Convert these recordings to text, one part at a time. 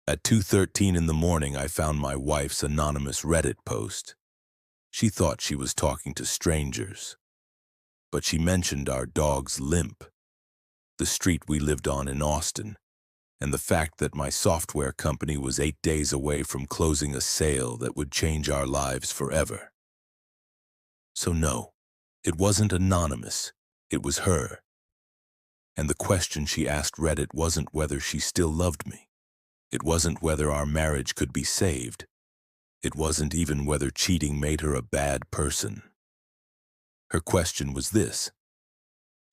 At 2:13 in the morning, I found my wife's anonymous Reddit post. She thought she was talking to strangers, but she mentioned our dog's limp, the street we lived on in Austin, and the fact that my software company was 8 days away from closing a sale that would change our lives forever. So no, it wasn't anonymous, it was her. And the question she asked Reddit wasn't whether she still loved me. It wasn't whether our marriage could be saved. It wasn't even whether cheating made her a bad person. Her question was this: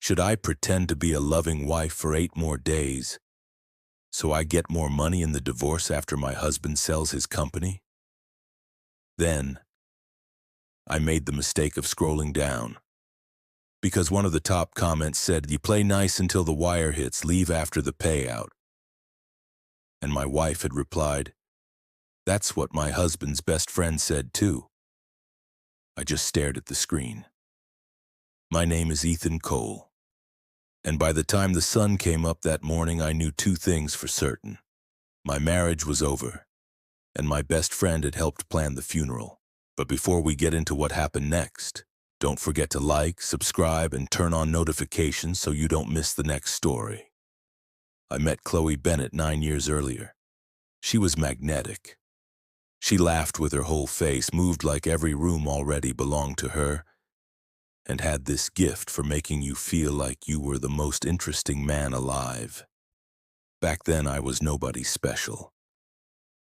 should I pretend to be a loving wife for 8 more days so I get more money in the divorce after my husband sells his company? Then, I made the mistake of scrolling down, because one of the top comments said, "You play nice until the wire hits, leave after the payout." And my wife had replied, "That's what my husband's best friend said too." I just stared at the screen. My name is Ethan Cole, and by the time the sun came up that morning, I knew 2 things for certain. My marriage was over, and my best friend had helped plan the funeral. But before we get into what happened next, don't forget to like, subscribe, and turn on notifications so you don't miss the next story. I met Chloe Bennett 9 years earlier. She was magnetic. She laughed with her whole face, moved like every room already belonged to her, and had this gift for making you feel like you were the most interesting man alive. Back then, I was nobody special.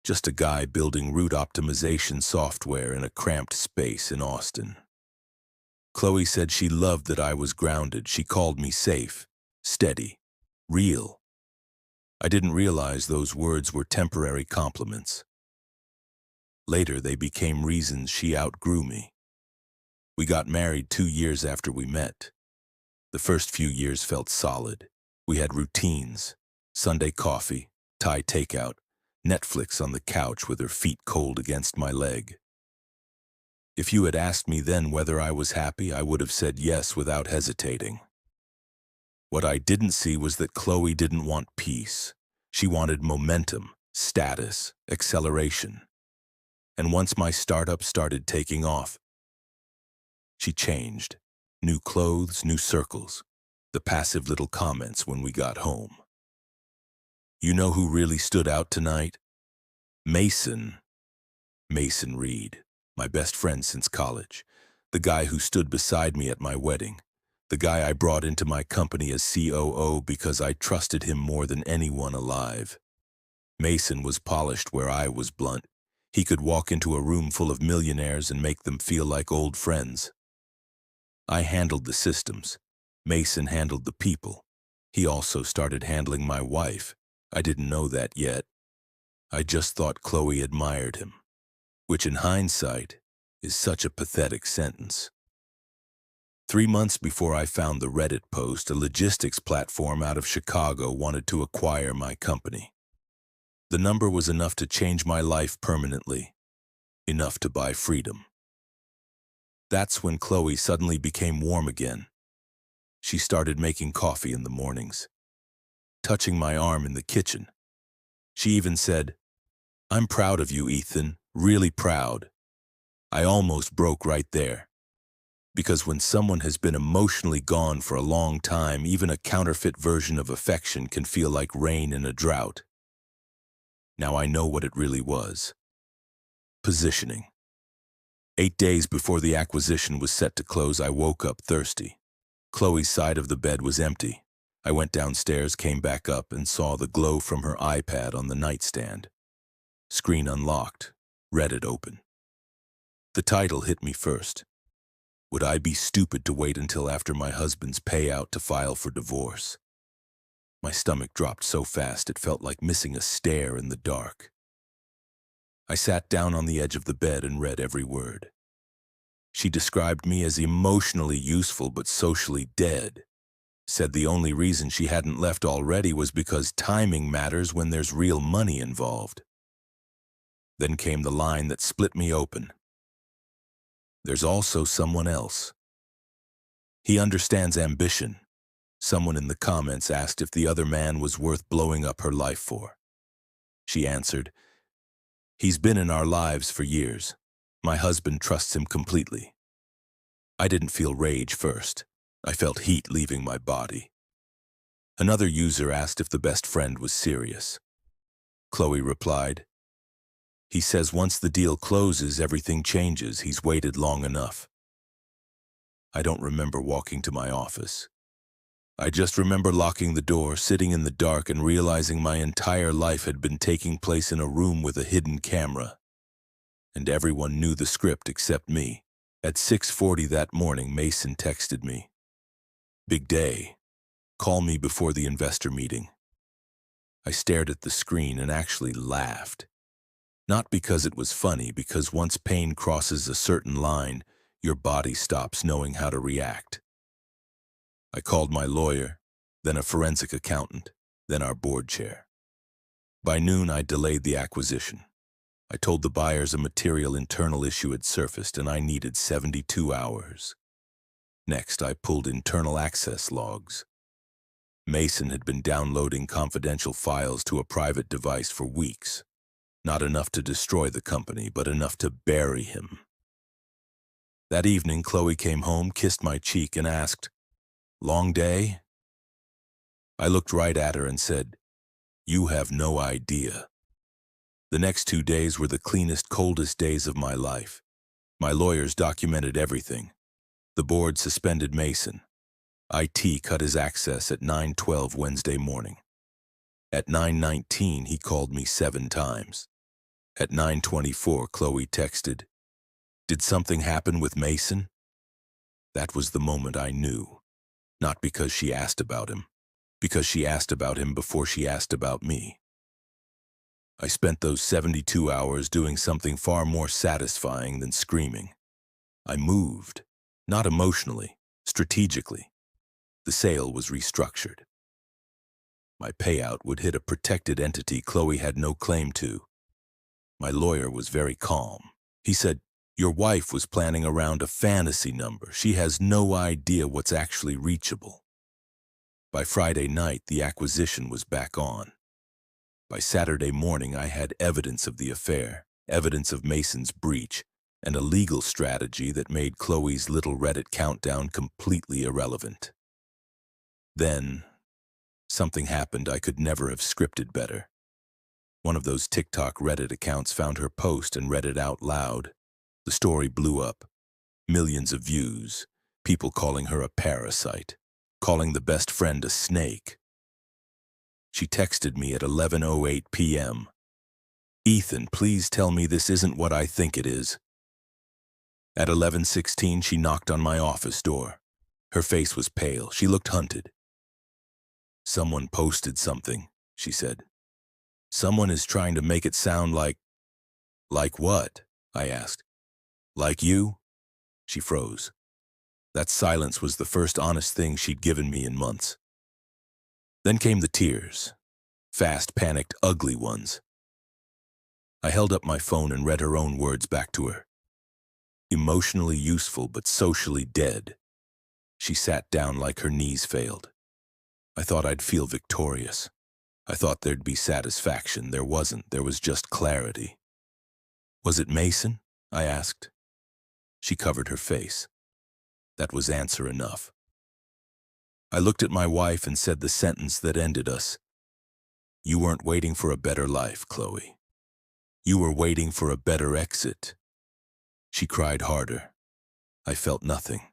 Just a guy building route optimization software in a cramped space in Austin. Chloe said she loved that I was grounded. She called me safe, steady, real. I didn't realize those words were temporary compliments. Later, they became reasons she outgrew me. We got married 2 years after we met. The first few years felt solid. We had routines: Sunday coffee, Thai takeout, Netflix on the couch with her feet cold against my leg. If you had asked me then whether I was happy, I would have said yes without hesitating. What I didn't see was that Chloe didn't want peace. She wanted momentum, status, acceleration. And once my startup started taking off, she changed. New clothes, new circles, the passive little comments when we got home. You know who really stood out tonight? Mason Reed, my best friend since college, the guy who stood beside me at my wedding, the guy I brought into my company as COO because I trusted him more than anyone alive. Mason was polished where I was blunt. He could walk into a room full of millionaires and make them feel like old friends. I handled the systems. Mason handled the people. He also started handling my wife. I didn't know that yet. I just thought Chloe admired him, which in hindsight is such a pathetic sentence. 3 months before I found the Reddit post, a logistics platform out of Chicago wanted to acquire my company. The number was enough to change my life permanently, enough to buy freedom. That's when Chloe suddenly became warm again. She started making coffee in the mornings, touching my arm in the kitchen. She even said, "I'm proud of you, Ethan, really proud." I almost broke right there. Because when someone has been emotionally gone for a long time, even a counterfeit version of affection can feel like rain in a drought. Now I know what it really was. Positioning. 8 days before the acquisition was set to close, I woke up thirsty. Chloe's side of the bed was empty. I went downstairs, came back up, and saw the glow from her iPad on the nightstand. Screen unlocked, Reddit open. The title hit me first. Would I be stupid to wait until after my husband's payout to file for divorce? My stomach dropped so fast it felt like missing a stair in the dark. I sat down on the edge of the bed and read every word. She described me as emotionally useful but socially dead. Said the only reason she hadn't left already was because timing matters when there's real money involved. Then came the line that split me open. There's also someone else. He understands ambition. Someone in the comments asked if the other man was worth blowing up her life for. she answered. He's been in our lives for years. My husband trusts him completely. I didn't feel rage first. I felt heat leaving my body. Another user asked if the best friend was serious. Chloe replied, he says once the deal closes, everything changes. He's waited long enough. I don't remember walking to my office. I just remember locking the door, sitting in the dark, and realizing my entire life had been taking place in a room with a hidden camera. And everyone knew the script except me. At 6:40 that morning, Mason texted me. Big day. Call me before the investor meeting. I stared at the screen and actually laughed. Not because it was funny, because once pain crosses a certain line, your body stops knowing how to react. I called my lawyer, then a forensic accountant, then our board chair. By noon, I delayed the acquisition. I told the buyers a material internal issue had surfaced and I needed 72 hours. Next, I pulled internal access logs. Mason had been downloading confidential files to a private device for weeks. Not enough to destroy the company, but enough to bury him. That evening, Chloe came home, kissed my cheek, and asked, "Long day?" I looked right at her and said, "You have no idea." The next 2 days were the cleanest, coldest days of my life. My lawyers documented everything. The board suspended Mason. IT cut his access at 9:12 Wednesday morning. At 9:19, he called me 7 times. At 9:24, Chloe texted, "Did something happen with Mason?" That was the moment I knew. Not because she asked about him, because she asked about him before she asked about me. I spent those 72 hours doing something far more satisfying than screaming. I moved, not emotionally, strategically. The sale was restructured. My payout would hit a protected entity Chloe had no claim to. My lawyer was very calm. He said, "Your wife was planning around a fantasy number. She has no idea what's actually reachable." By Friday night, the acquisition was back on. By Saturday morning, I had evidence of the affair, evidence of Mason's breach, and a legal strategy that made Chloe's little Reddit countdown completely irrelevant. Then, something happened I could never have scripted better. One of those TikTok Reddit accounts found her post and read it out loud. The story blew up. Millions of views, people calling her a parasite, calling the best friend a snake. She texted me at 11:08 p.m. "Ethan, please tell me this isn't what I think it is." At 11:16, she knocked on my office door. Her face was pale. She looked hunted. "Someone posted something," she said. "Someone is trying to make it sound like..." "Like what?" I asked. "Like you?" She froze. That silence was the first honest thing she'd given me in months. Then came the tears. Fast, panicked, ugly ones. I held up my phone and read her own words back to her. Emotionally useful, but socially dead. She sat down like her knees failed. I thought I'd feel victorious. I thought there'd be satisfaction. There wasn't. There was just clarity. "Was it Mason?" I asked. She covered her face. That was answer enough. I looked at my wife and said the sentence that ended us. "You weren't waiting for a better life, Chloe. You were waiting for a better exit." She cried harder. I felt nothing.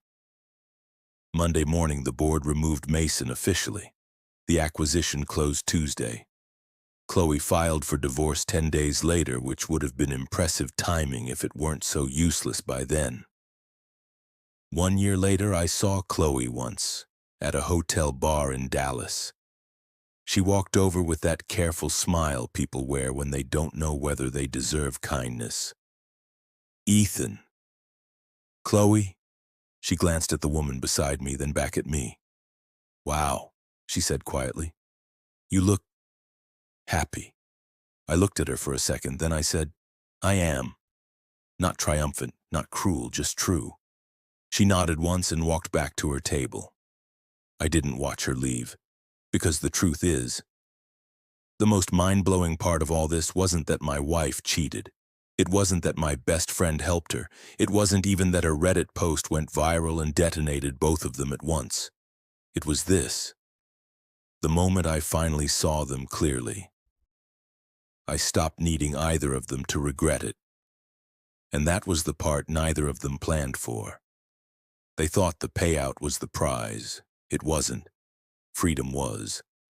Monday morning, the board removed Mason officially. The acquisition closed Tuesday. Chloe filed for divorce 10 days later, which would have been impressive timing if it weren't so useless by then. 1 year later, I saw Chloe once, at a hotel bar in Dallas. She walked over with that careful smile people wear when they don't know whether they deserve kindness. "Ethan." "Chloe?" She glanced at the woman beside me, then back at me. "Wow," she said quietly. "You look happy." I looked at her for a second, then I said, "I am." Not triumphant, not cruel, just true. She nodded once and walked back to her table. I didn't watch her leave, because the truth is, The most mind-blowing part of all this wasn't that my wife cheated. It wasn't that my best friend helped her. It wasn't even that a Reddit post went viral and detonated both of them at once. It was this. The moment I finally saw them clearly, I stopped needing either of them to regret it. And that was the part neither of them planned for. They thought the payout was the prize. It wasn't. Freedom was.